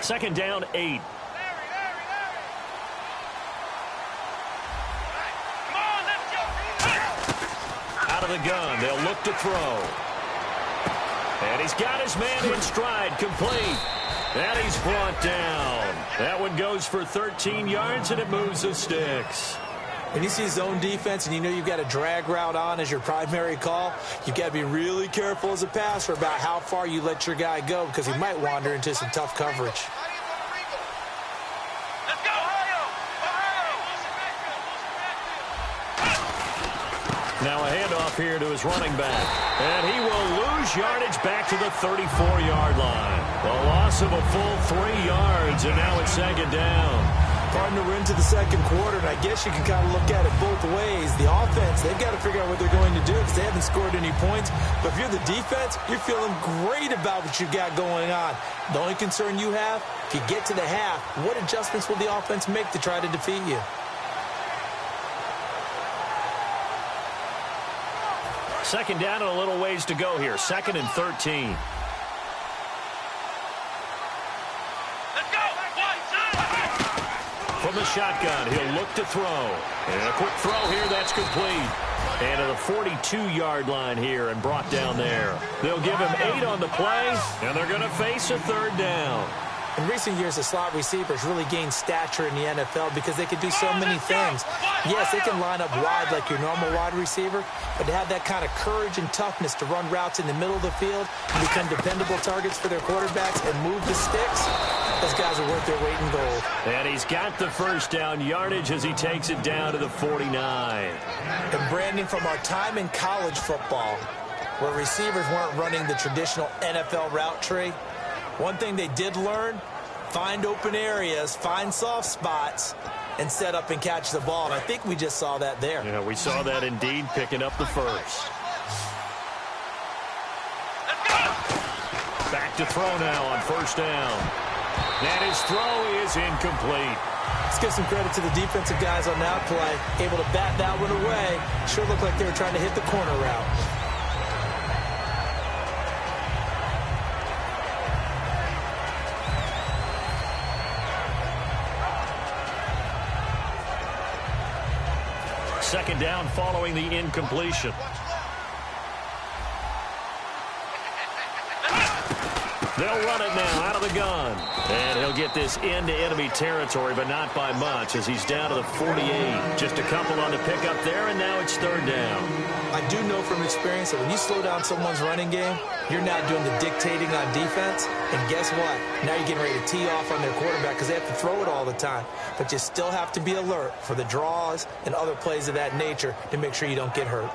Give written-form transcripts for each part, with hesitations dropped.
Second down, 8. Out of the gun, they'll look to throw. And he's got his man in stride, complete. And he's brought down. That one goes for 13 yards, and it moves the sticks. When you see zone defense and you know you've got a drag route on as your primary call, you've got to be really careful as a passer about how far you let your guy go because he might wander into some tough coverage. Now a handoff here to his running back. And he will lose yardage back to the 34-yard line. A loss of a full 3 yards, and now it's second down. Starting to run to the second quarter, and I guess you can kind of look at it both ways. The offense, they've got to figure out what they're going to do because they haven't scored any points. But if you're the defense, you're feeling great about what you've got going on. The only concern you have, if you get to the half, what adjustments will the offense make to try to defeat you? Second down and a little ways to go here. 2nd and 13. From the shotgun, he'll look to throw. And a quick throw here, that's complete. And to the 42-yard line here and brought down there. They'll give him 8 on the play, and they're going to face a third down. In recent years, the slot receivers really gained stature in the NFL because they can do so many things. Yes, they can line up wide like your normal wide receiver, but to have that kind of courage and toughness to run routes in the middle of the field and become dependable targets for their quarterbacks and move the sticks, those guys are worth their weight in gold. And he's got the first down yardage as he takes it down to the 49. And Brandon, from our time in college football, where receivers weren't running the traditional NFL route tree, one thing they did learn, find open areas, find soft spots, and set up and catch the ball. And I think we just saw that there. Yeah, we saw that indeed, picking up the first. Back to throw now on first down. And his throw is incomplete. Let's give some credit to the defensive guys on that play. Able to bat that one away. Sure looked like they were trying to hit the corner route. Second down following the incompletion. They'll run it now out of the gun. And he'll get this into enemy territory, but not by much as he's down to the 48. Just a couple on the pickup there, and now it's third down. I do know from experience that when you slow down someone's running game, you're now doing the dictating on defense. And guess what? Now you're getting ready to tee off on their quarterback because they have to throw it all the time. But you still have to be alert for the draws and other plays of that nature to make sure you don't get hurt.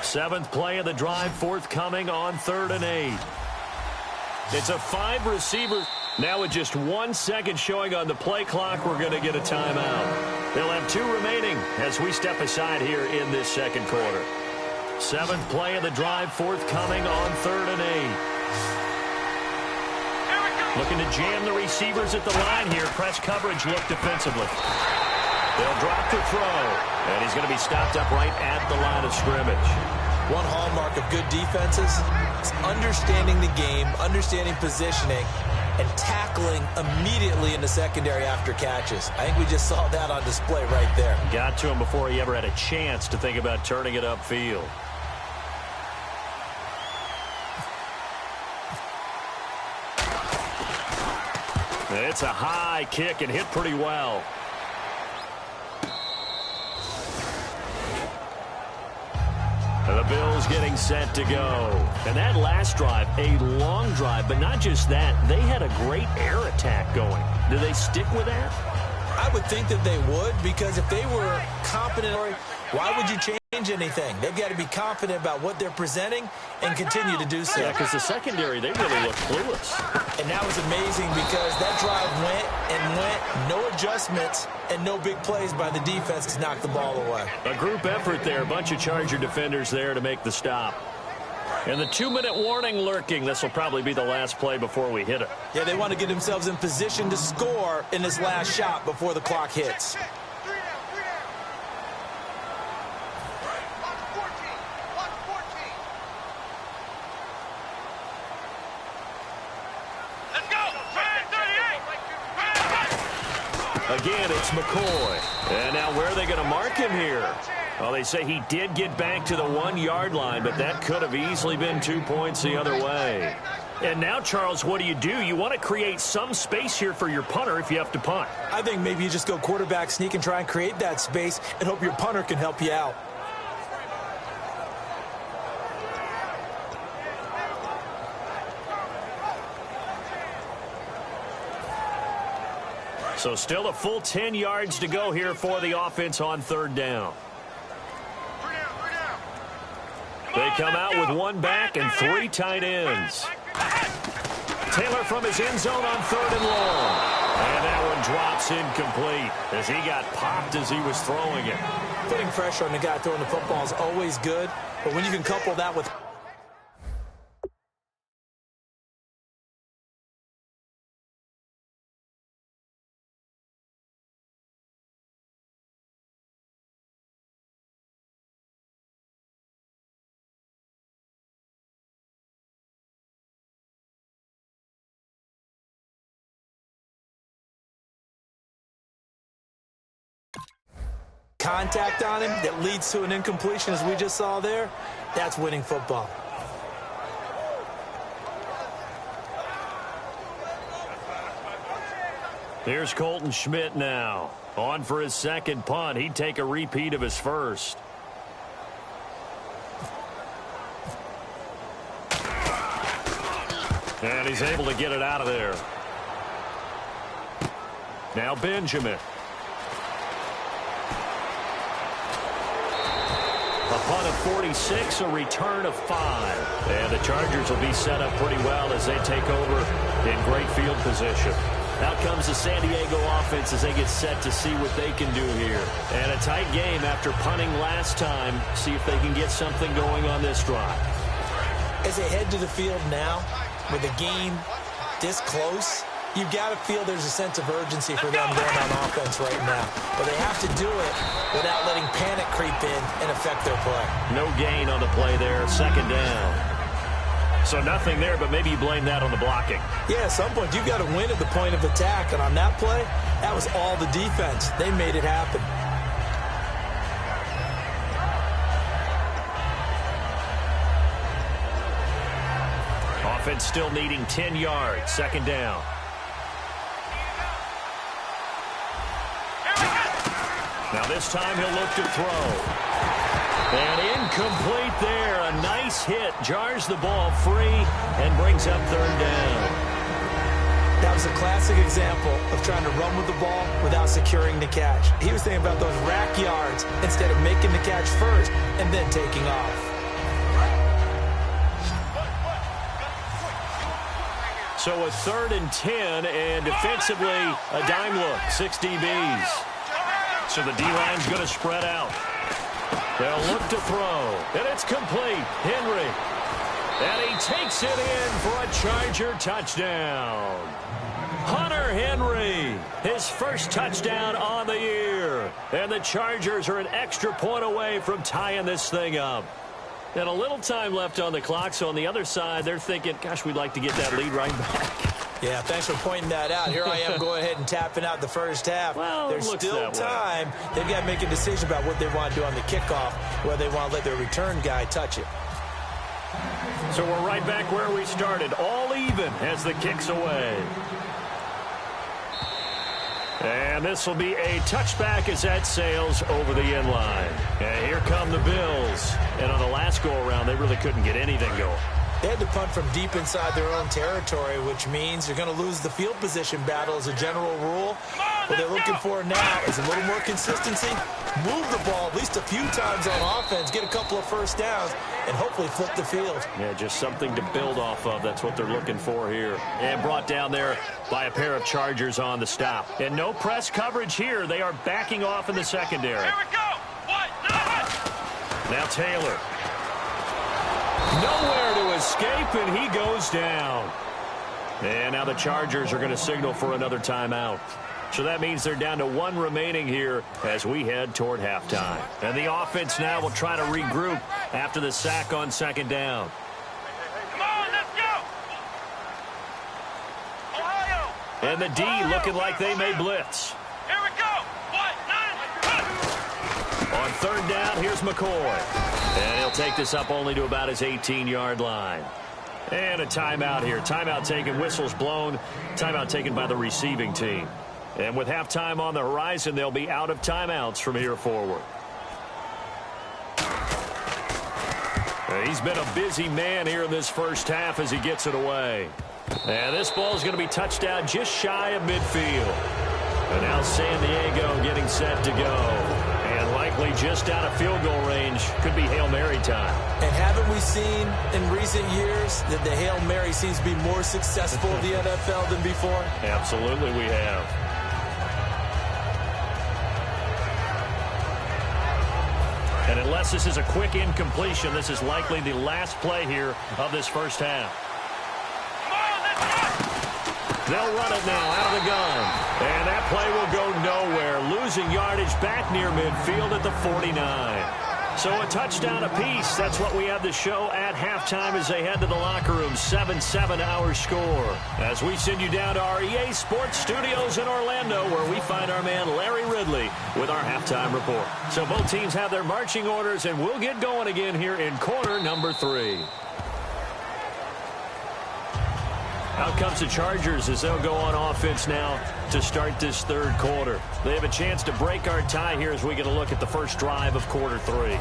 Seventh play of the drive forthcoming on 3rd and 8. It's a 5-receiver. Now with just 1 second showing on the play clock, we're going to get a timeout. They'll have 2 remaining as we step aside here in this second quarter. 7th play of the drive forthcoming on 3rd and 8. Looking to jam the receivers at the line here. Press coverage look defensively. They'll drop the throw, and he's going to be stopped up right at the line of scrimmage. One hallmark of good defenses is understanding the game, understanding positioning, and tackling immediately in the secondary after catches. I think we just saw that on display right there. Got to him before he ever had a chance to think about turning it upfield. It's a high kick and hit pretty well. And the Bills getting set to go. And that last drive, a long drive, but not just that. They had a great air attack going. Do they stick with that? I would think that they would, because if they were competent, why would you change anything? They've got to be confident about what they're presenting and continue to do so. Yeah, because the secondary, they really look clueless. And that was amazing because that drive went and went, no adjustments and no big plays by the defense to knock the ball away. A group effort there, a bunch of Charger defenders there to make the stop. And the 2-minute warning lurking. This will probably be the last play before we hit it. Yeah, they want to get themselves in position to score in this last shot before the clock hits. Again, it's McCoy. And now where are they going to mark him here? Well, they say he did get back to the 1-yard line, but that could have easily been 2 points the other way. And now, Charles, what do? You want to create some space here for your punter if you have to punt. I think maybe you just go quarterback sneak and try and create that space and hope your punter can help you out. So still a full 10 yards to go here for the offense on 3rd down. They come out with 1 back and 3 tight ends. Taylor from his end zone on 3rd and long. And that one drops incomplete as he got popped as he was throwing it. Putting pressure on the guy throwing the football is always good, but when you can couple that with contact on him that leads to an incompletion, as we just saw there, that's winning football. Here's Colton Schmidt now. On for his 2nd punt. He'd take a repeat of his first. And he's able to get it out of there. Now Benjamin. A punt of 46, a return of 5. And the Chargers will be set up pretty well as they take over in great field position. Out comes the San Diego offense as they get set to see what they can do here. And a tight game after punting last time. See if they can get something going on this drive. As they head to the field now, with the game this close, you've got to feel there's a sense of urgency for them going on offense right now. But they have to do it without letting panic creep in and affect their play. No gain on the play there, 2nd down. So nothing there, but maybe you blame that on the blocking. Yeah, at some point you've got to win at the point of attack. And on that play, that was all the defense. They made it happen. Offense still needing 10 yards, 2nd down. Now this time he'll look to throw. And incomplete there. A nice hit. Jars the ball free and brings up 3rd down. That was a classic example of trying to run with the ball without securing the catch. He was thinking about those rack yards instead of making the catch first and then taking off. So a 3rd and 10, and defensively a dime look. 6 DBs. So the D-line's going to spread out. They'll look to throw, and it's complete. Henry. And he takes it in for a Charger touchdown. Hunter Henry, his first touchdown on the year. And the Chargers are an extra point away from tying this thing up. And a little time left on the clock, so on the other side, they're thinking, gosh, we'd like to get that lead right back. Yeah, thanks for pointing that out. Here I am going ahead and tapping out the first half. Well, there's still time. They've got to make a decision about what they want to do on the kickoff, whether they want to let their return guy touch it. So we're right back where we started, all even as the kick's away. And this will be a touchback as that sails over the end line. And here come the Bills. And on the last go-around, they really couldn't get anything going. They had to punt from deep inside their own territory, which means they're going to lose the field position battle as a general rule. What they're looking for now is a little more consistency, move the ball at least a few times on offense, get a couple of first downs, and hopefully flip the field. Yeah, just something to build off of. That's what they're looking for here. And brought down there by a pair of Chargers on the stop. And no press coverage here. They are backing off in the secondary. Here we go. Now Taylor. Nowhere to escape, and he goes down. And now the Chargers are going to signal for another timeout. So that means they're down to one remaining here as we head toward halftime. And the offense now will try to regroup after the sack on second down. Come on, let's go! Ohio! And the D looking like they may blitz. Here we go! 1, 9, On third down, here's McCoy. And he'll take this up only to about his 18-yard line. And a timeout here. Timeout taken, whistles blown. Timeout taken by the receiving team. And with halftime on the horizon, they'll be out of timeouts from here forward. He's been a busy man here in this first half as he gets it away. And this ball is going to be touchdown just shy of midfield. And now San Diego getting set to go. And likely just out of field goal range. Could be Hail Mary time. And haven't we seen in recent years that the Hail Mary seems to be more successful in the NFL than before? Absolutely we have. And unless this is a quick incompletion, this is likely the last play here of this first half. They'll run it now out of the gun. And that play will go nowhere. Losing yardage back near midfield at the 49. So a touchdown apiece. That's what we have to show at halftime as they head to the locker room. 7-7 our score. As we send you down to our EA Sports Studios in Orlando, where we find our man Larry Ridley with our halftime report. So both teams have their marching orders, and we'll get going again here in quarter number 3. Out comes the Chargers as they'll go on offense now to start this third quarter. They have a chance to break our tie here as we get a look at the first drive of quarter 3.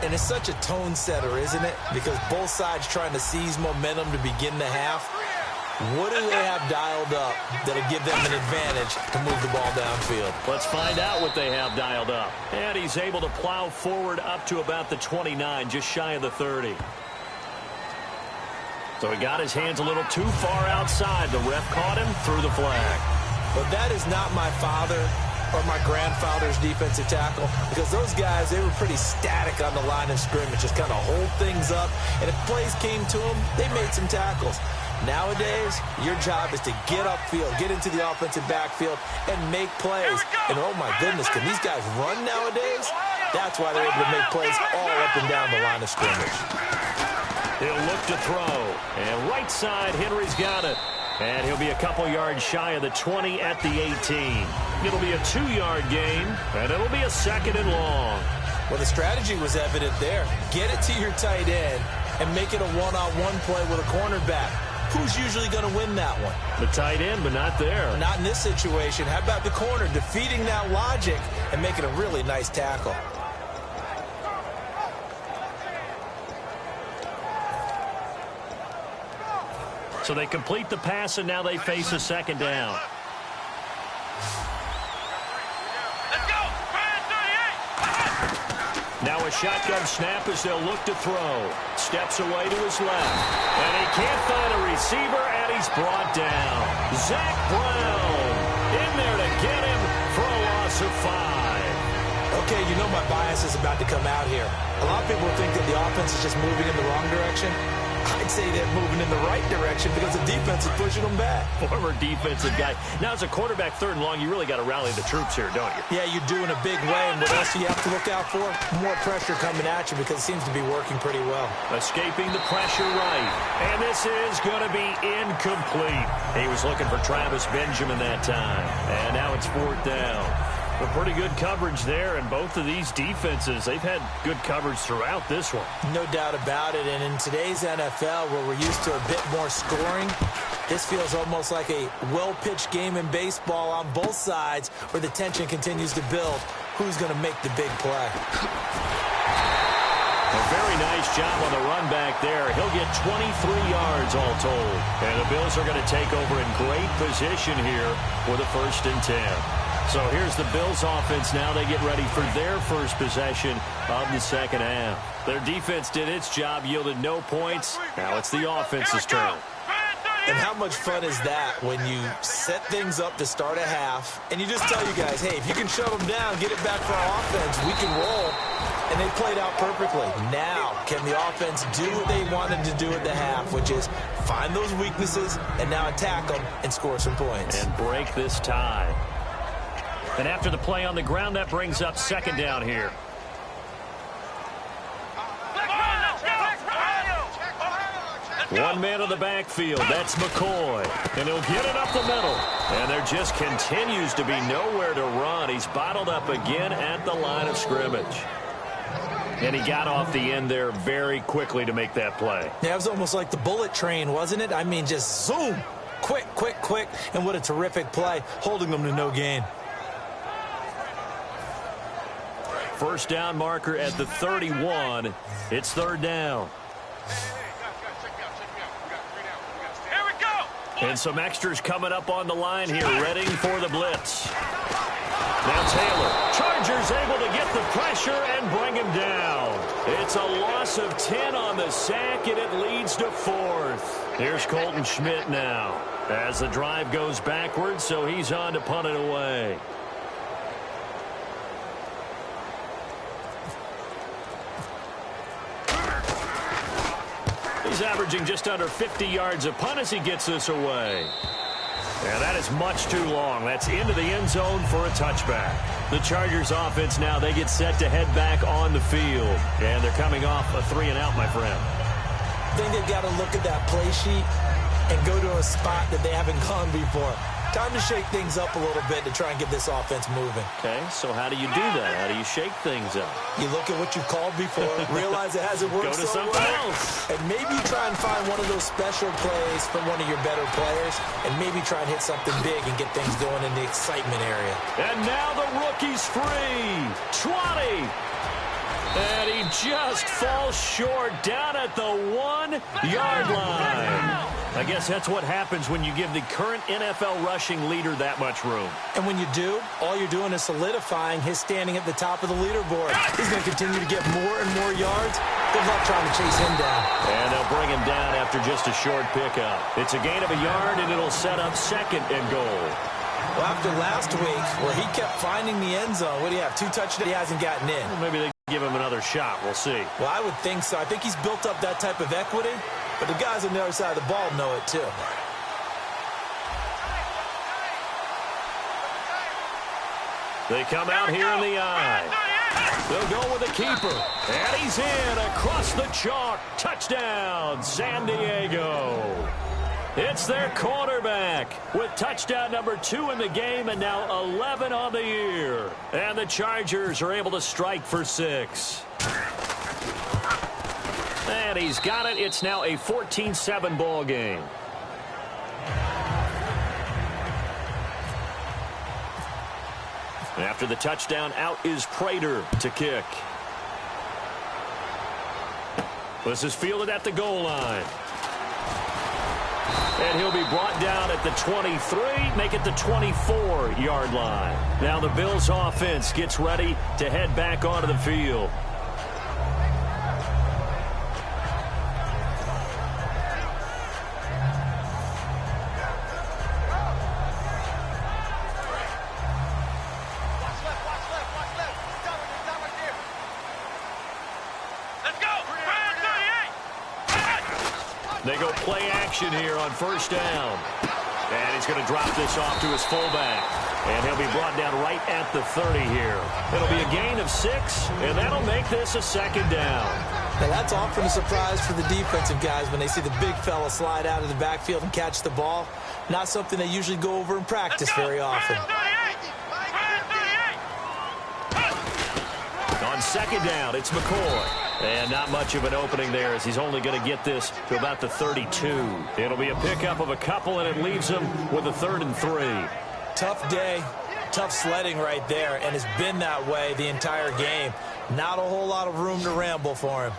And it's such a tone setter, isn't it? Because both sides trying to seize momentum to begin the half. What do they have dialed up that'll give them an advantage to move the ball downfield? Let's find out what they have dialed up. And he's able to plow forward up to about the 29, just shy of the 30. So he got his hands a little too far outside. The ref caught him, threw the flag. But that is not my father or my grandfather's defensive tackle, because those guys, they were pretty static on the line of scrimmage, just kind of hold things up. And if plays came to them, they made some tackles. Nowadays, your job is to get upfield, get into the offensive backfield, and make plays. And oh my goodness, can these guys run nowadays? That's why they're able to make plays all up and down the line of scrimmage. He'll look to throw. And right side, Henry's got it. And he'll be a couple yards shy of the 20 at the 18. It'll be a 2-yard gain, and it'll be a second and long. Well, the strategy was evident there. Get it to your tight end and make it a one-on-one play with a cornerback. Who's usually going to win that one? The tight end, but not there. Not in this situation. How about the corner defeating that logic and making a really nice tackle? So they complete the pass, and now they face a second down. let's go! Now a shotgun snap as they'll look to throw. Steps away to his left. And he can't find a receiver, and he's brought down. Zach Brown in there to get him for a loss of 5. Okay, you know my bias is about to come out here. A lot of people think that the offense is just moving in the wrong direction. I'd say they're moving in the right direction because the defense is pushing them back. Former defensive guy. Now, as a quarterback, third and long, you really got to rally the troops here, don't you? Yeah, you do in a big way. And what else do you have to look out for? More pressure coming at you because it seems to be working pretty well. Escaping the pressure right. And this is going to be incomplete. He was looking for Travis Benjamin that time. And now it's fourth down. But pretty good coverage there, and both of these defenses, they've had good coverage throughout this one. No doubt about it, and in today's NFL, where we're used to a bit more scoring, this feels almost like a well-pitched game in baseball on both sides where the tension continues to build. Who's going to make the big play? A very nice job on the run back there. He'll get 23 yards all told. And the Bills are going to take over in great position here with a 1st and 10. So here's the Bills offense now. They get ready for their first possession of the second half. Their defense did its job, yielded no points. Now it's the offense's turn. And how much fun is that when you set things up to start a half and you just tell you guys, hey, if you can shut them down, get it back for our offense, we can roll. and they played out perfectly. Now, can the offense do what they wanted to do at the half, which is find those weaknesses and now attack them and score some points. And break this tie. And after the play on the ground, that brings up second down here. One man in the backfield. That's McCoy. And he'll get it up the middle. And there just continues to be nowhere to run. He's bottled up again at the line of scrimmage. And he got off the end there very quickly to make that play. Yeah, it was almost like the bullet train, wasn't it? I mean, just zoom. Quick, quick, quick. And what a terrific play, holding them to no gain. First down marker at the 31. It's third down. Here we go. And some extras coming up on the line here, ready for the blitz. Now Taylor, Chargers able to get the pressure and bring him down. It's a loss of 10 on the sack, and it leads to fourth. Here's Colton Schmidt now as the drive goes backwards, so he's on to punt it away. He's averaging just under 50 yards a punt as he gets this away. And that is much too long. That's into the end zone for a touchback. The Chargers offense now, they get set to head back on the field. And they're coming off a 3-and-out, my friend. I think they've got to look at that play sheet and go to a spot that they haven't gone before. Time to shake things up a little bit to try and get this offense moving. Okay, so how do you do that? How do you shake things up? You look at what you've called before, realize it hasn't worked Go to so something well, else. and maybe try and find one of those special plays from one of your better players, and maybe try and hit something big and get things going in the excitement area. And now the rookie's free. 20. And he just falls short down at the 1-yard line. I guess that's what happens when you give the current NFL rushing leader that much room. And when you do, all you're doing is solidifying his standing at the top of the leaderboard. He's going to continue to get more and more yards. Good luck trying to chase him down. And they'll bring him down after just a short pickup. It's a gain of a yard, and it'll set up second and goal. Well, after last week, where he kept finding the end zone, what do you have, 2 touchdowns? He hasn't gotten in. Well, maybe they give him another shot. We'll see. Well, I would think so. I think he's built up that type of equity, but the guys on the other side of the ball know it too. They come out here in the eye. They'll go with the keeper. And he's in across the chalk. Touchdown, San Diego. It's their quarterback with touchdown number 2 in the game and now 11 on the year. And the Chargers are able to strike for 6. And he's got it. It's now a 14-7 ball game. After the touchdown, out is Prater to kick. This is fielded at the goal line. And he'll be brought down at the 23, make it the 24-yard line. Now the Bills offense gets ready to head back onto the field. They go play action here on first down. And he's going to drop this off to his fullback. And he'll be brought down right at the 30 here. It'll be a gain of 6, and that'll make this a second down. Now that's often a surprise for the defensive guys when they see the big fella slide out of the backfield and catch the ball. Not something they usually go over in practice very often. On second down, it's McCoy. And not much of an opening there as he's only going to get this to about the 32. It'll be a pickup of a couple, and it leaves him with a 3rd and 3. Tough day, tough sledding right there, and it's been that way the entire game. Not a whole lot of room to ramble for him.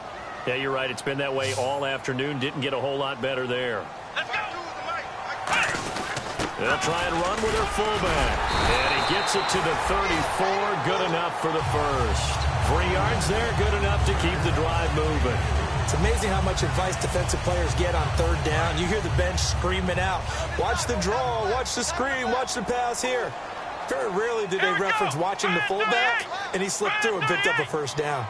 Yeah, you're right. It's been that way all afternoon. Didn't get a whole lot better there. They'll try and run with their fullback. And he gets it to the 34. Good enough for the first. 3 yards there, good enough to keep the drive moving. It's amazing how much advice defensive players get on 3rd down. You hear the bench screaming out, watch the draw, watch the screen, watch the pass here. Very rarely do they reference watching the fullback, and he slipped through and picked up a first down.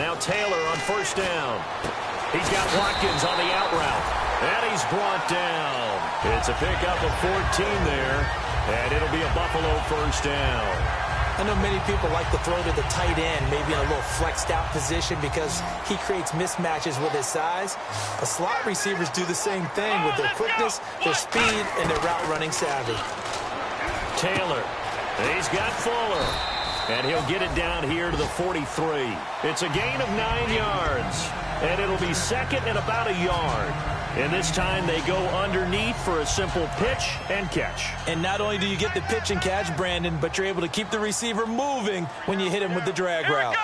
Now Taylor on first down. He's got Watkins on the out route. And he's brought down. It's a pickup of 14 there. And it'll be a Buffalo first down. I know many people like to throw to the tight end, maybe in a little flexed out position because he creates mismatches with his size. But slot receivers do the same thing with their quickness, their speed, and their route running savvy. Taylor. He's got Fuller. And he'll get it down here to the 43. It's a gain of 9 yards. And it'll be second and about a yard. And this time they go underneath for a simple pitch and catch. And not only do you get the pitch and catch, Brandon, but you're able to keep the receiver moving when you hit him with the drag route.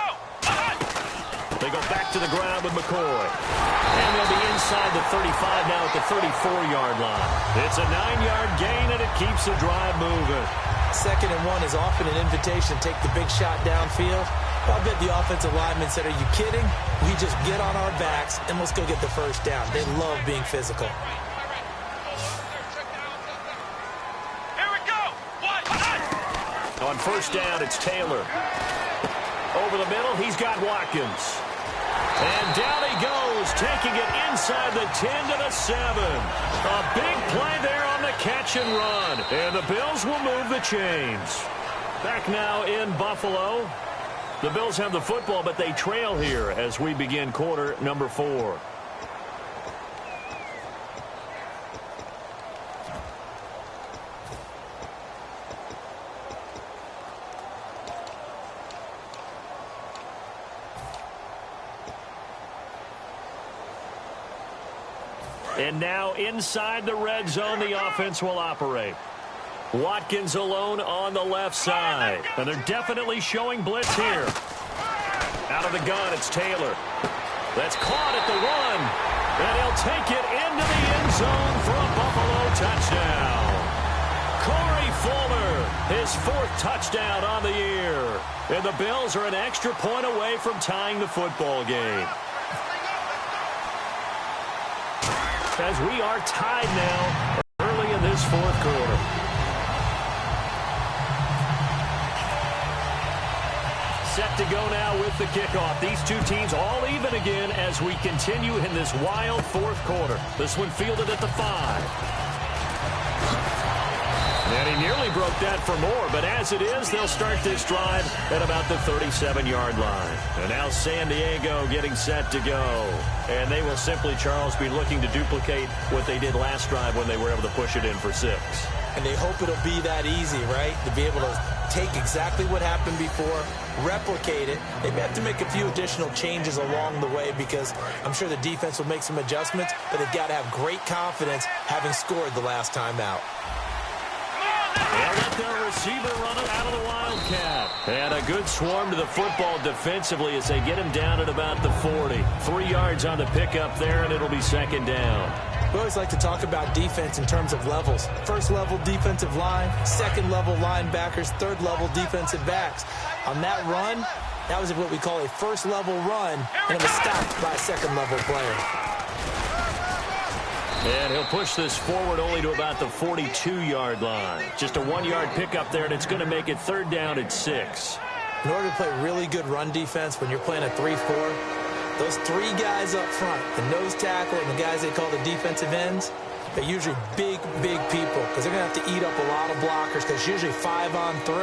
They go back to the ground with McCoy. And they'll be inside the 35 now at the 34-yard line. It's a 9-yard gain, and it keeps the drive moving. 2nd and 1 is often an invitation to take the big shot downfield. I bet the offensive lineman said, are you kidding? We just get on our backs and let's go get the first down. They love being physical. Here we go. On first down, it's Taylor. Over the middle, he's got Watkins. And down he goes, taking it inside the 10 to the 7. A big play there on the catch and run. And the Bills will move the chains. Back now in Buffalo. The Bills have the football, but they trail here as we begin quarter number 4. And now inside the red zone, the offense will operate. Watkins alone on the left side. And they're definitely showing blitz here. Out of the gun, it's Taylor. That's caught at the 1. And he'll take it into the end zone for a Buffalo touchdown. Corey Fuller, his 4th touchdown on the year. And the Bills are an extra point away from tying the football game. As we are tied now early in this 4th quarter. Set to go now with the kickoff. These two teams all even again as we continue in this wild 4th quarter. This one fielded at the 5. And he nearly broke that for more, but as it is, they'll start this drive at about the 37-yard line. And now San Diego getting set to go. And they will simply, Charles, be looking to duplicate what they did last drive when they were able to push it in for 6. And they hope it'll be that easy, right? To be able to take exactly what happened before, replicate it. They may have to make a few additional changes along the way because I'm sure the defense will make some adjustments, but they've got to have great confidence having scored the last time out. They'll let their receiver run it out of the Wildcat. And a good swarm to the football defensively as they get him down at about the 40. 3 yards on the pickup there, and it'll be 2nd down. We always like to talk about defense in terms of levels. 1st level defensive line, 2nd level linebackers, 3rd level defensive backs. On that run, that was what we call a 1st level run, and it was stopped by a 2nd level player. And he'll push this forward only to about the 42-yard line. Just a 1-yard pickup there, and it's going to make it 3rd down at 6. In order to play really good run defense when you're playing a 3-4, those 3 guys up front, the nose tackle and the guys they call the defensive ends, they're usually big, big people because they're going to have to eat up a lot of blockers because it's usually 5 on 3.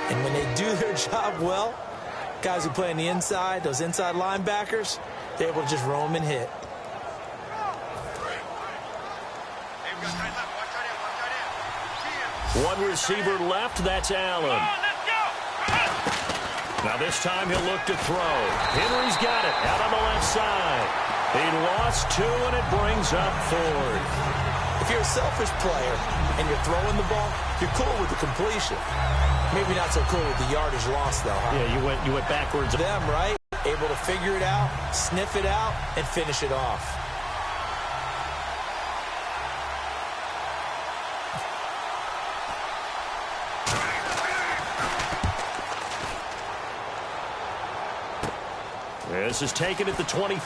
And when they do their job well, guys who play on the inside, those inside linebackers, they're able to just roam and hit. One receiver left, that's Allen. Now this time he'll look to throw. Henry's got it out on the left side. He lost 2, and it brings up 4th. If you're a selfish player and you're throwing the ball, you're cool with the completion. Maybe not so cool with the yardage loss, though, huh? Yeah, you went backwards. Them, right? Able to figure it out, sniff it out, and finish it off. This is taken at the 23.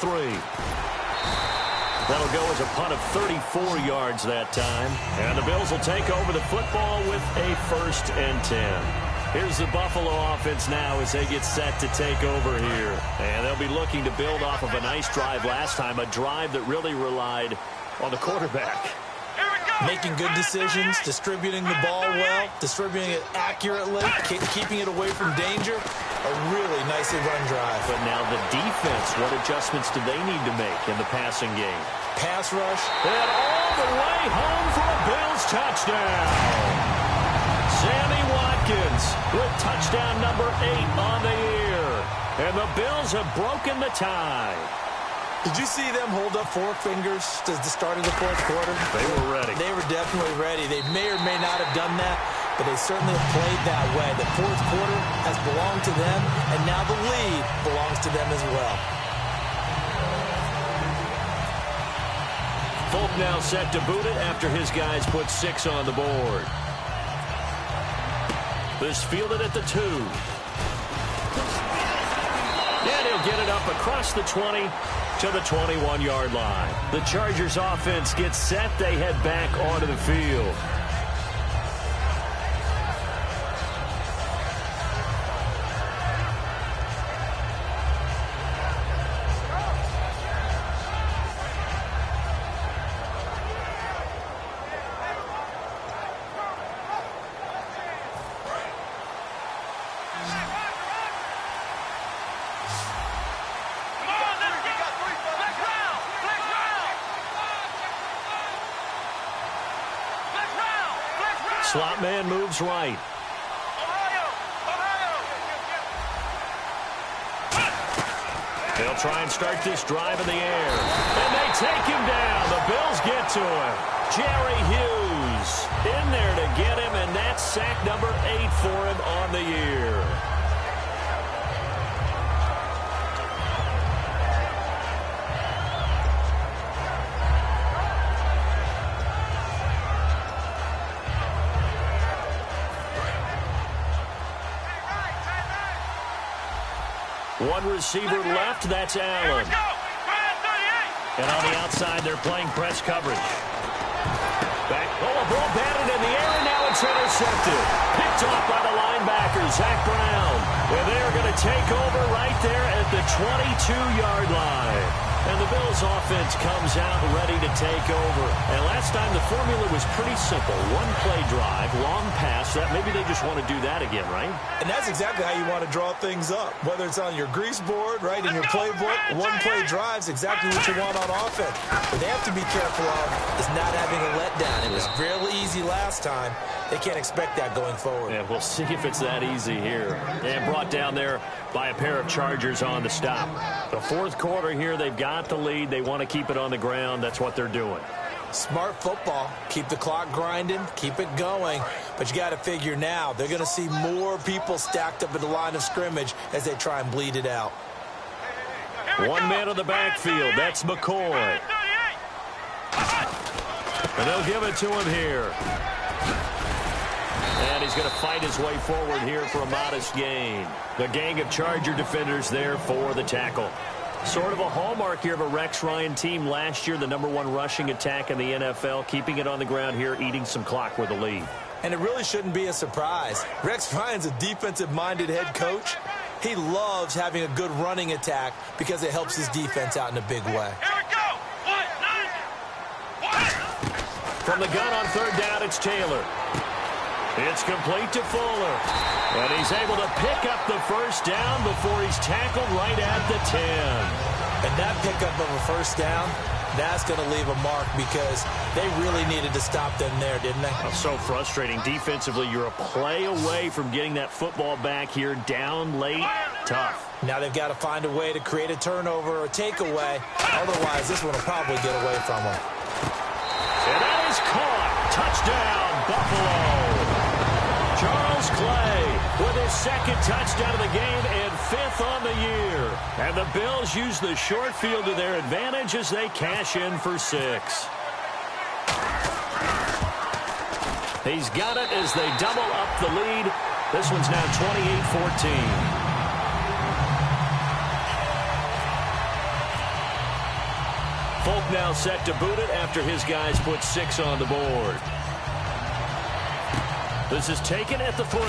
That'll go as a punt of 34 yards that time. And the Bills will take over the football with a 1st and 10. Here's the Buffalo offense now as they get set to take over here. And they'll be looking to build off of a nice drive last time, a drive that really relied on the quarterback. Making good decisions, distributing the ball well, distributing it accurately, keeping it away from danger. A really nicely run drive. But now the defense, what adjustments do they need to make in the passing game? Pass rush. And all the way home for a Bills touchdown. Sammy Watkins with touchdown number 8 on the year. And the Bills have broken the tie. Did you see them hold up 4 fingers to the start of the fourth quarter? They were ready. They were definitely ready. They may or may not have done that, but they certainly have played that way. The fourth quarter has belonged to them, and now the lead belongs to them as well. Folk now set to boot it after his guys put 6 on the board. This fielded at the 2. And he'll get it up across the 20 to the 21-yard line. The Chargers offense gets set. They head back onto the field. Slot man moves right. They'll try and start this drive in the air. And they take him down. The Bills get to him. Jerry Hughes in there to get him, and that's sack number 8 for him on the year. One receiver left, that's Allen. And on the outside, they're playing press coverage. Back, a ball batted in the air, and now it's intercepted. Picked off by the linebacker, Zach Brown. And they're going to take over right there at the 22-yard line. And the Bills offense comes out ready to take over. And last time the formula was pretty simple. One-play drive, long pass. That maybe they just want to do that again, right? And that's exactly how you want to draw things up. Whether it's on your grease board, right, in your playbook, one-play drive's exactly what you want on offense. What they have to be careful of is not having a letdown. It was real easy last time. They can't expect that going forward. Yeah, we'll see if it's that easy here. And brought down there by a pair of Chargers on the stop. The fourth quarter here, they've got the lead. They want to keep it on the ground. That's what they're doing. Smart football. Keep the clock grinding. Keep it going. But you got to figure now, they're going to see more people stacked up at the line of scrimmage as they try and bleed it out. One man in the backfield. That's McCoy. And they'll give it to him here. And he's going to fight his way forward here for a modest gain. The gang of Charger defenders there for the tackle. Sort of a hallmark here of a Rex Ryan team last year, the #1 rushing attack in the NFL, keeping it on the ground here, eating some clock with the lead. And it really shouldn't be a surprise. Rex Ryan's a defensive-minded head coach. He loves having a good running attack because it helps his defense out in a big way. Here we go. From the gun on third down, it's Taylor. It's complete to Fuller. And he's able to pick up the first down before he's tackled right at the 10. And that pickup of a first down, that's going to leave a mark because they really needed to stop them there, didn't they? Oh, so frustrating. Defensively, you're a play away from getting that football back here down late. Tough. Now they've got to find a way to create a turnover or a takeaway. Otherwise, this one will probably get away from them. And that is caught. Touchdown, Buffalo. Charles Clay with his second touchdown of the game and 5th on the year. And the Bills use the short field to their advantage as they cash in for 6. He's got it as they double up the lead. This one's now 28-14. Folk now set to boot it after his guys put 6 on the board. This is taken at the 3.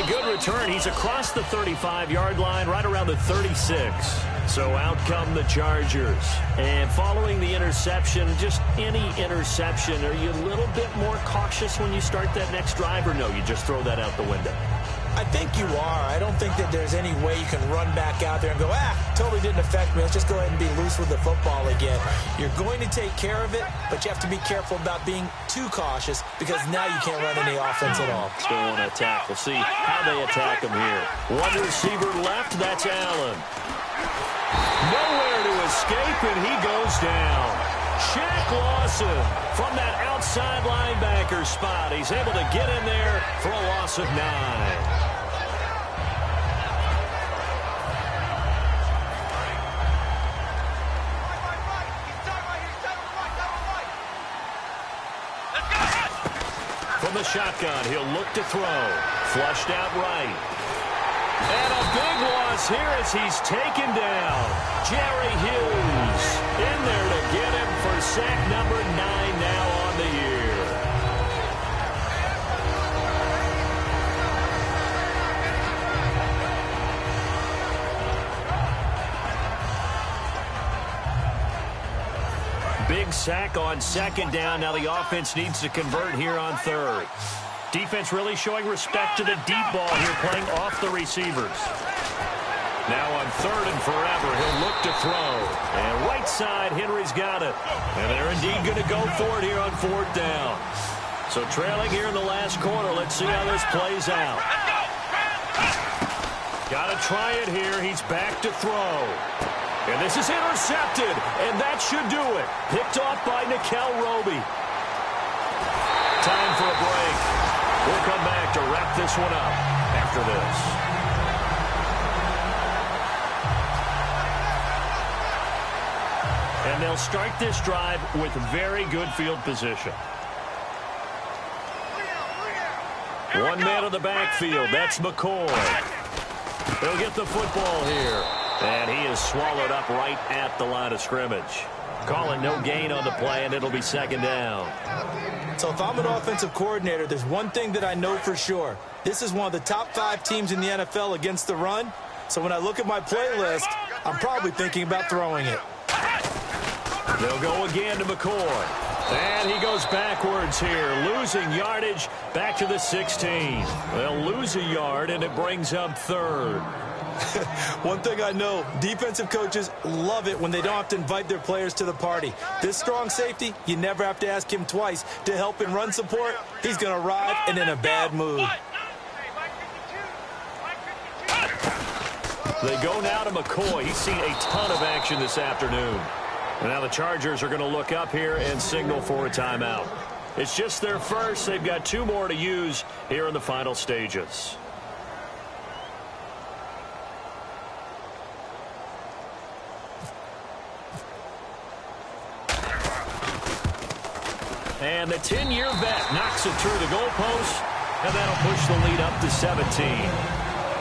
good return. He's across the 35-yard line, right around the 36. So out come the Chargers. And following the interception, just any interception, are you a little bit more cautious when you start that next drive, or no, you just throw that out the window? I think you are. I don't think that there's any way you can run back out there and go, totally didn't affect me. Let's just go ahead and be loose with the football again. You're going to take care of it, but you have to be careful about being too cautious because now you can't run any offense at all. Still want to attack. We'll see how they attack him here. One receiver left. That's Allen. Nowhere to escape, and he goes down. Shaq Lawson from that outside linebacker spot. He's able to get in there for a loss of 9. From the shotgun, he'll look to throw. Flushed out right. And a big loss here as he's taken down. Jerry Hughes in there to get him for sack number 9 now on the year. Big sack on second down. Now the offense needs to convert here on third. Defense really showing respect to the deep ball here, playing off the receivers. Now on third and forever, he'll look to throw. And right side, Henry's got it. And they're indeed going to go for it here on fourth down. So trailing here in the last quarter. Let's see how this plays out. Got to try it here. He's back to throw. And this is intercepted. And that should do it. Picked off by Nickel Roby. Time for a break. We'll come back to wrap this one up after this. And they'll start this drive with very good field position. One man in the backfield. That's McCoy. He'll get the football here. And he is swallowed up right at the line of scrimmage. Calling no gain on the play, and it'll be second down. So if I'm an offensive coordinator, there's one thing that I know for sure. This is one of the top 5 teams in the NFL against the run. So when I look at my playlist, I'm probably thinking about throwing it. They'll go again to McCoy. And he goes backwards here, losing yardage back to the 16. They'll lose a yard, and it brings up third. One thing I know, defensive coaches love it when they don't have to invite their players to the party. This strong safety, you never have to ask him twice to help in run support. He's going to arrive and in a bad mood. They go now to McCoy. He's seen a ton of action this afternoon. And now the Chargers are going to look up here and signal for a timeout. It's just their first. They've got 2 more to use here in the final stages. And the 10-year vet knocks it through the goalpost, and that'll push the lead up to 17.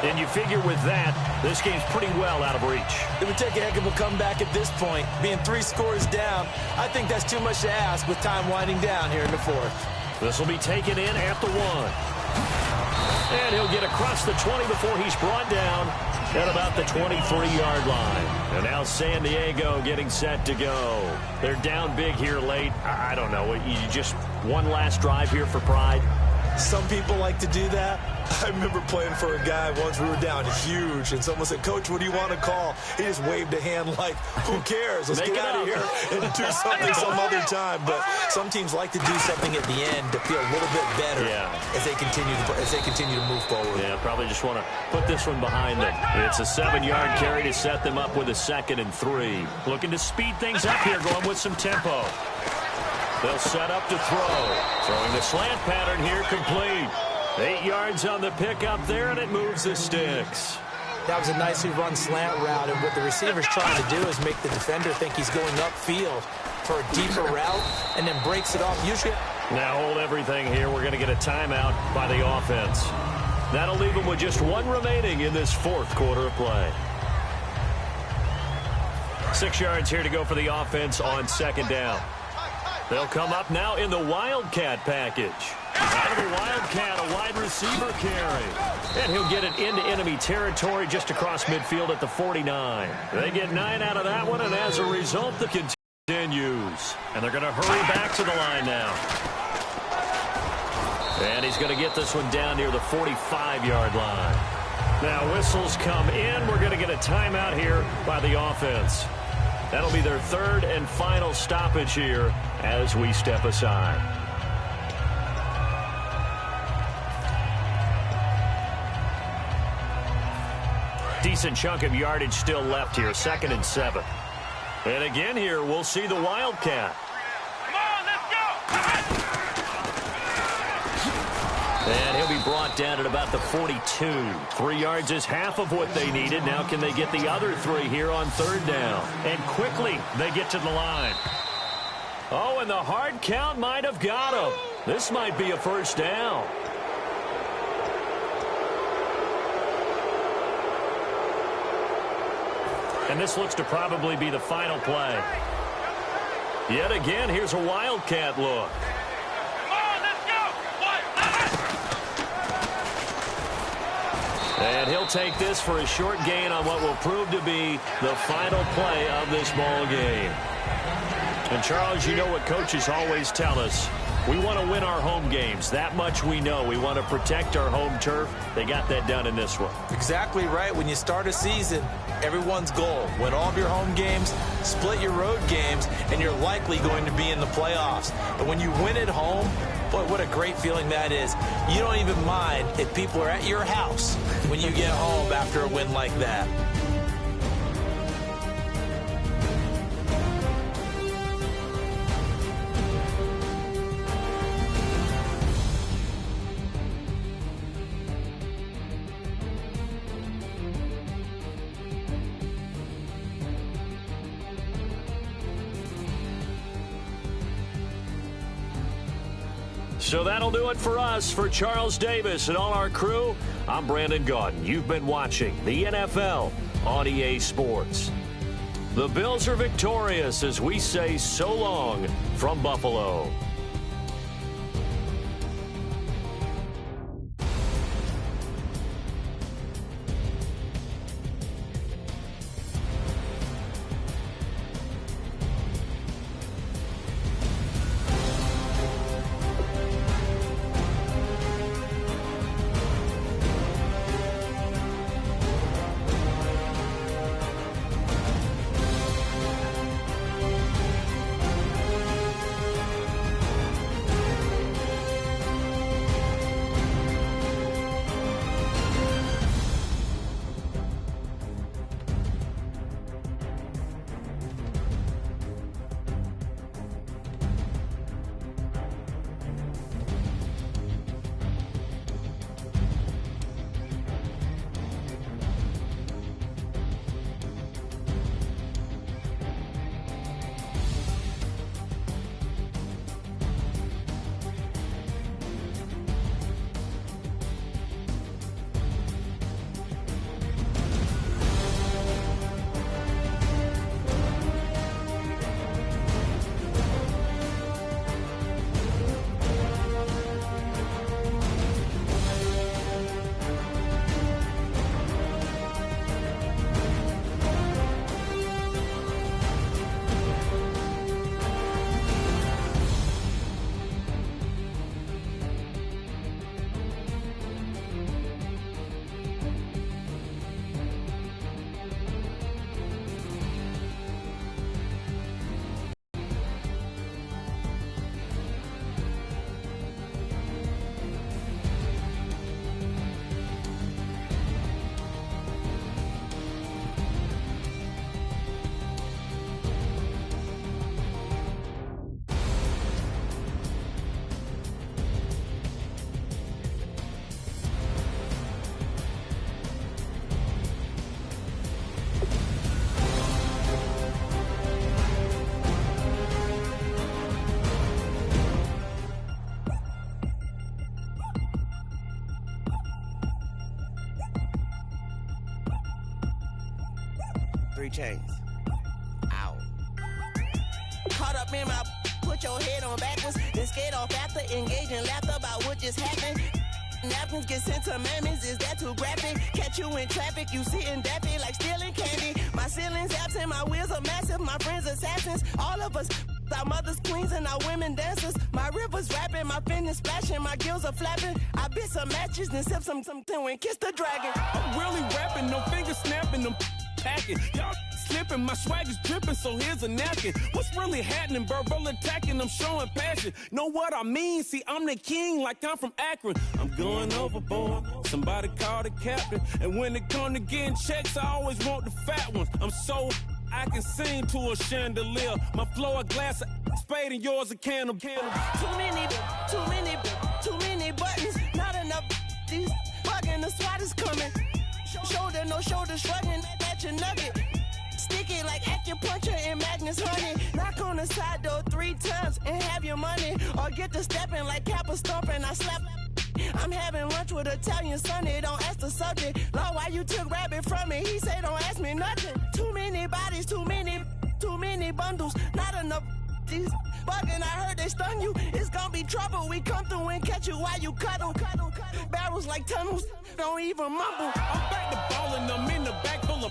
And you figure with that, this game's pretty well out of reach. It would take a heck of a comeback at this point. Being 3 scores down, I think that's too much to ask with time winding down here in the fourth. This will be taken in at the 1. And he'll get across the 20 before he's brought down at about the 23-yard line. And now San Diego getting set to go. They're down big here late. I don't know. You just one last drive here for pride? Some people like to do that. I remember playing for a guy once. We were down huge, and someone said, "Coach, what do you want to call?" He just waved a hand like, "Who cares? Let's get out of here and do something some other time." But some teams like to do something at the end to feel a little bit better as they continue to move forward. Yeah, probably just want to put this one behind them. It's a 7-yard carry to set them up with a 2nd and 3. Looking to speed things up here, going with some tempo. They'll set up to throw. Throwing the slant pattern here, complete. 8 yards on the pickup there, and it moves the sticks. That was a nicely run slant route, and what the receiver's trying to do is make the defender think he's going upfield for a deeper route, and then breaks it off. Usually. Now hold everything here. We're going to get a timeout by the offense. That'll leave them with just 1 remaining in this 4th quarter of play. 6 yards here to go for the offense on 2nd down. They'll come up now in the Wildcat package. Out of the Wildcat, a wide receiver carry. And he'll get it into enemy territory just across midfield at the 49. They get 9 out of that one, and as a result, the continues. And they're going to hurry back to the line now. And he's going to get this one down near the 45-yard line. Now whistles come in. We're going to get a timeout here by the offense. That'll be their third and final stoppage here as we step aside. Decent chunk of yardage still left here, 2nd and 7. And again here, we'll see the Wildcat. Come on, let's go. And he'll be brought down at about the 42. 3 yards is half of what they needed. Now can they get the other 3 here on 3rd down? And quickly they get to the line. Oh, and the hard count might have got him. This might be a 1st down. And this looks to probably be the final play. Yet again, here's a Wildcat look. Come on, let's go. And he'll take this for a short gain on what will prove to be the final play of this ball game. And, Charles, you know what coaches always tell us. We want to win our home games. That much we know. We want to protect our home turf. They got that done in this one. Exactly right. When you start a season, everyone's goal: win all of your home games, split your road games, and you're likely going to be in the playoffs. And when you win at home, boy, what a great feeling that is. You don't even mind if people are at your house when you get home after a win like that. So that'll do it for us. For Charles Davis and all our crew, I'm Brandon Gaudin. You've been watching the NFL on EA Sports. The Bills are victorious as we say so long from Buffalo. Three chains. Ow. Caught up in my put your head on backwards, then skate off after, engage in laughter about what just happened. Napkins get sent to mammies, is that too graphic? Catch you in traffic, you sitting daffy like stealing candy. My ceiling's absent, my wheels are massive, my friends assassins. All of us, our mothers queens and our women dancers. My rivers rapping, my fingers splashing, my gills are flapping. I bit some matches, then sip some and kiss the dragon. I'm really rapping, no fingers snapping, them packing. Y'all slipping, my swag is dripping, so here's a napkin. What's really happening? Verbal attacking, I'm showing passion. Know what I mean? See, I'm the king like I'm from Akron. I'm going overboard, somebody call the captain. And when it come to getting checks, I always want the fat ones. I'm so I can sing to a chandelier. My flow a glass of spade and yours a can of. Too many buttons, not enough. These bugging, the SWAT is coming. Shoulder, no shoulder shrugging at your nugget. Stick it like acupuncture and Magnus honey. Knock on the side door 3 times and have your money. Or get to stepping like Kappa stomping. I slap. I'm having lunch with Italian Sonny. Don't ask the subject. Lord, why you took rabbit from me? He say don't ask me nothing. Too many bodies, too many bundles. Not enough. These bugging, I heard they stun you. It's gonna be trouble. We come through and catch you while you cuddle. Barrels like tunnels, don't even mumble. I'm back to ballin', I'm in the back full of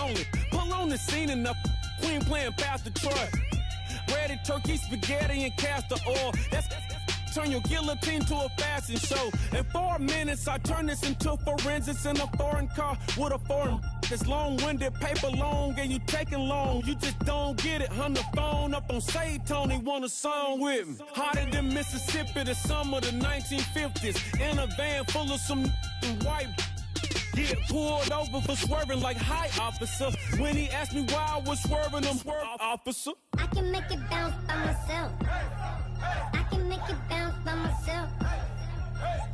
only. Pull on the scene and the queen playing Pastor Troy. Ready turkey, spaghetti, and castor oil. That's turn your guillotine to a fashion show. In 4 minutes, I turn this into forensics in a foreign car with a foreign. It's long-winded, paper long, and you taking long. You just don't get it. On the phone up on Say Tony, want a song with me. Hotter than Mississippi, the summer of the 1950s. In a van full of some white. Get pulled over for swerving like hi, officer. When he asked me why I was swerving, I'm swerve, officer. I can make it bounce by myself. I can make it bounce by myself.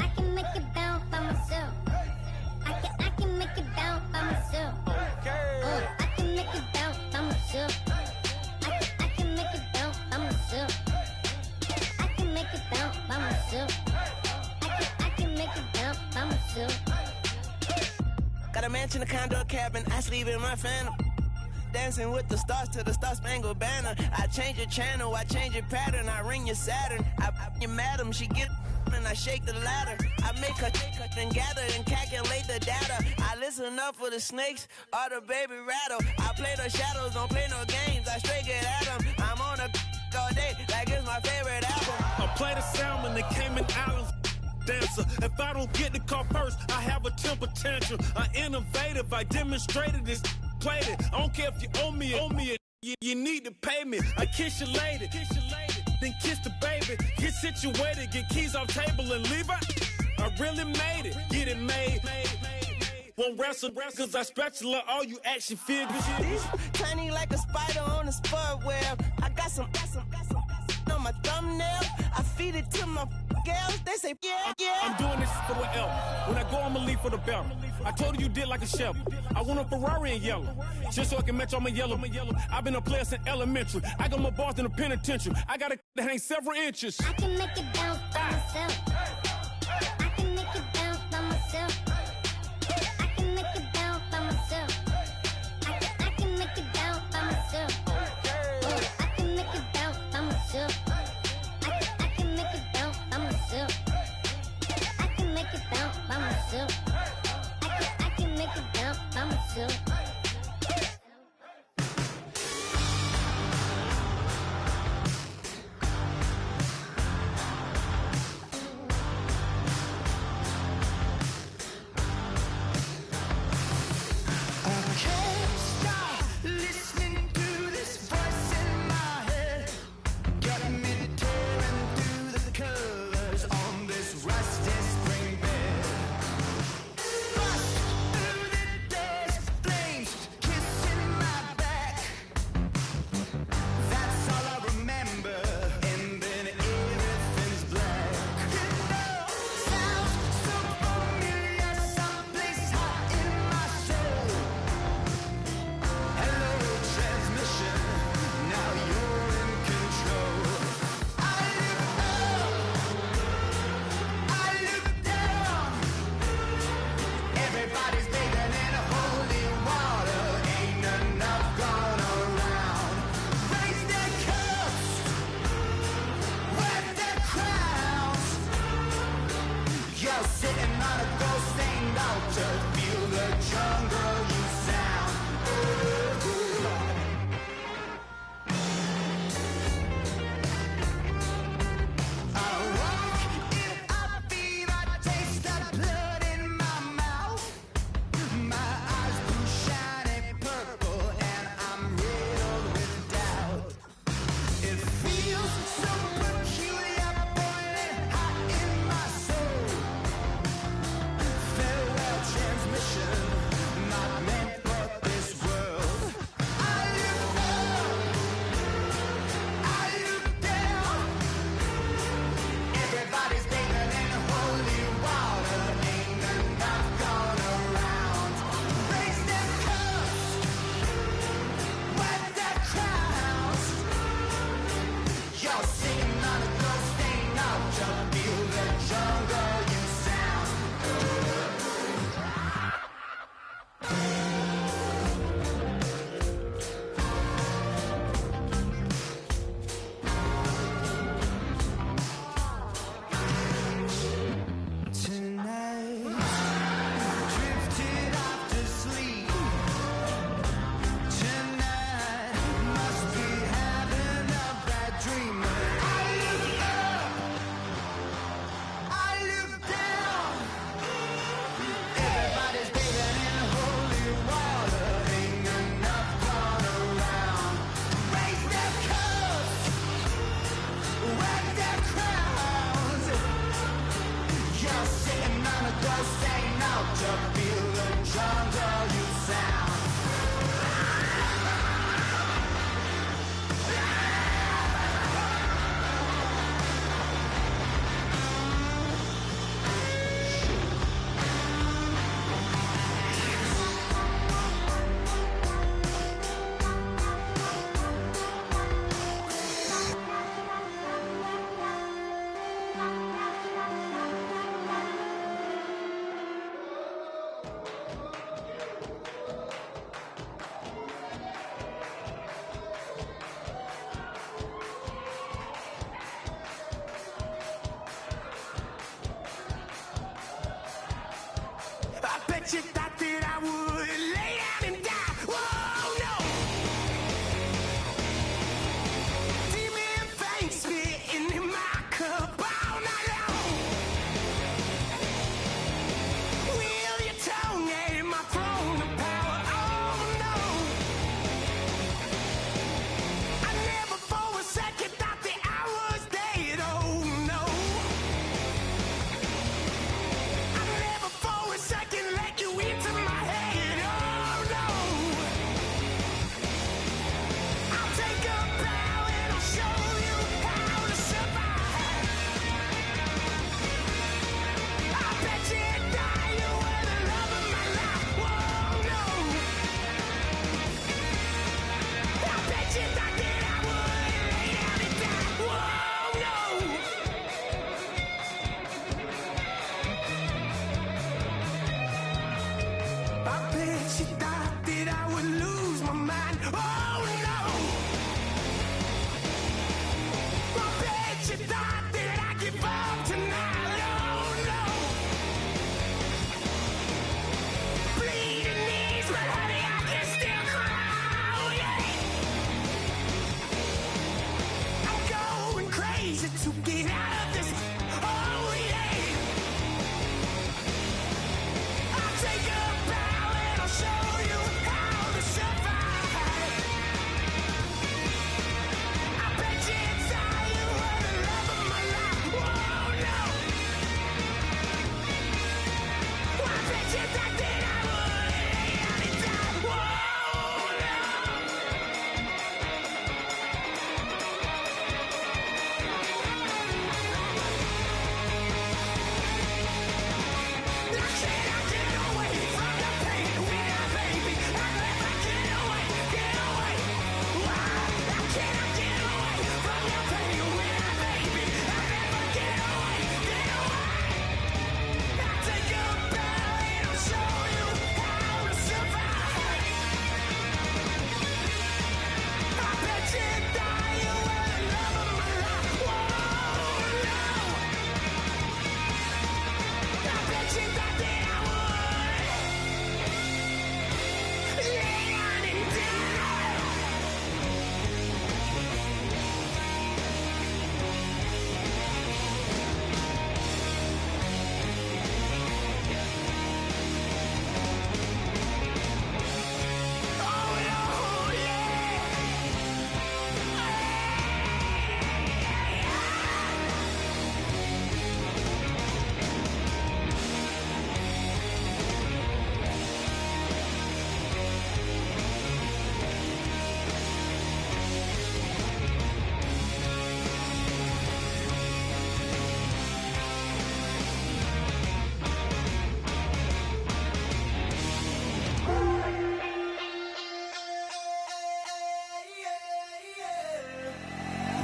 I can make it bounce by myself. I can make it bounce by myself. I can make it bounce by myself. I can make it bounce by myself. I can make it bounce by myself. I can make it bounce by myself. Got a mansion, a condo, a cabin. I sleep in my phantom. Dancing with the stars to the Star-Spangled Banner. I change your channel, I change your pattern. I ring your Saturn. I your madam, she get and I shake the ladder. I make her and gather and calculate the data. I listen up for the snakes or the baby rattle. I play the shadows, don't play no games. I straight get at them. I'm on a all day like it's my favorite album. I play the salmon, the Cayman Islands. Dancer. If I don't get the car first, I have a temper tantrum. I innovative, I demonstrated this, played it. I don't care if you owe me it. You need to pay me. I kiss your lady, then kiss the baby. Get situated, get keys off table and leave out. I really made it, get it made. Won't wrestle, cause I spatula all you action figures. Tiny like a spider on a spud web. I got some on my thumbnail. I feed it to my girls. They say, yeah. I'm doing this for the L. When I go, I'ma leave for the belt. I told you did like a chef. I want a Ferrari in yellow, just so I can match all my yellow. I've been a player since elementary. I got my bars in the penitentiary. I got to hang several inches. I can make it bounce by myself. I can make it bounce by myself. I can make it bounce by myself. I can make it bounce by myself. I can make it bounce by myself. I can make it bounce by myself. I can make it bounce by myself. I can make it bounce by myself. bet you thought that I would lay down and die. Whoa, no. Demon things spitting in my cup all night long. Wheel your tongue at my throne of power. Oh, no. I never for a second thought that I was dead. Oh, no. I never for a second let you into my head. Oh, no. I'll take a bow and I'll show you how to survive. I bet you die, you were the love of my life. Whoa, no. I bet you thought that I would lay down and die. Whoa, no. I bet you thought that I would lose my mind. Oh, no. I bet you thought that I'd give up tonight. Oh, no. Bleeding knees, but honey, I can still cry. Oh, yeah. I'm going crazy to get out of this. Oh, yeah. I'll take a bow and I'll show you how to survive. I bet you die, you were the love of my life. Whoa, no. I bet you thought that I would lay down and die. Whoa, no. Now can I get away from the pain when I, baby? I never get away, get away. Why? Now can I get away from the pain when I, baby? I never get away, get away. I'll take a bow and I'll show you how to survive. I bet you die, you were the love of my life. Whoa, no. I bet you thought that I would lay down and die. Oh, no, yeah.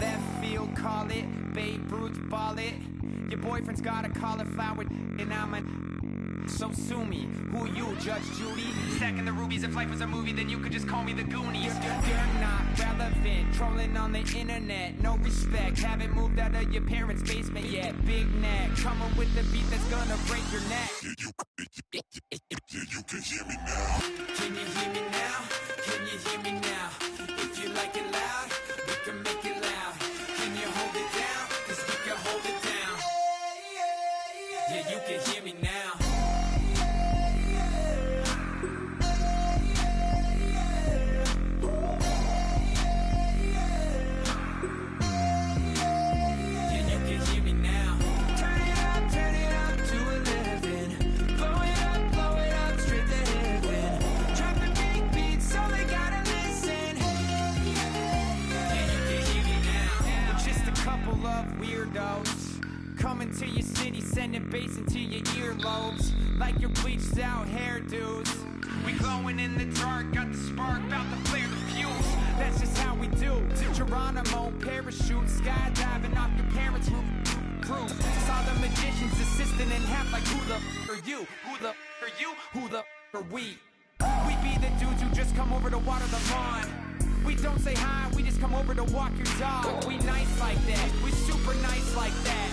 Left field, call it. Babe Ruth, ball it. Your boyfriend's got a cauliflower, and I'm a. So sue me. Who you, Judge Judy? Stacking the rubies. If life was a movie, then you could just call me the Goonies. You're not relevant. Trolling on the internet. No respect. Haven't moved out of your parents' basement yet. Big neck. Coming with the beat that's gonna break your neck. You can hear me now. Can you hear me now? Can you hear me now? If you like it loud, we can make it loud. Can you hold it down? 'Cause we can hold it down. Yeah, you can hear me now. Yeah, you can hear me now. Turn it up to 11. Blow it up, straight to heaven. Dropping big beats, so they gotta listen. Yeah, you can hear me now. We're just a couple of weirdos coming to your city, sending bass into your earlobes like your bleached out hairdos. We glowing in the dark, got the spark, about to flare the fuse. That's just how we do. Geronimo, parachute, skydiving off your parents' roof. Crew. Saw the magician's assistant and half like who the are you? Who the are you? Who the are we? We be the dudes who just come over to water the lawn. We don't say hi, we just come over to walk your dog. We nice like that, we super nice like that.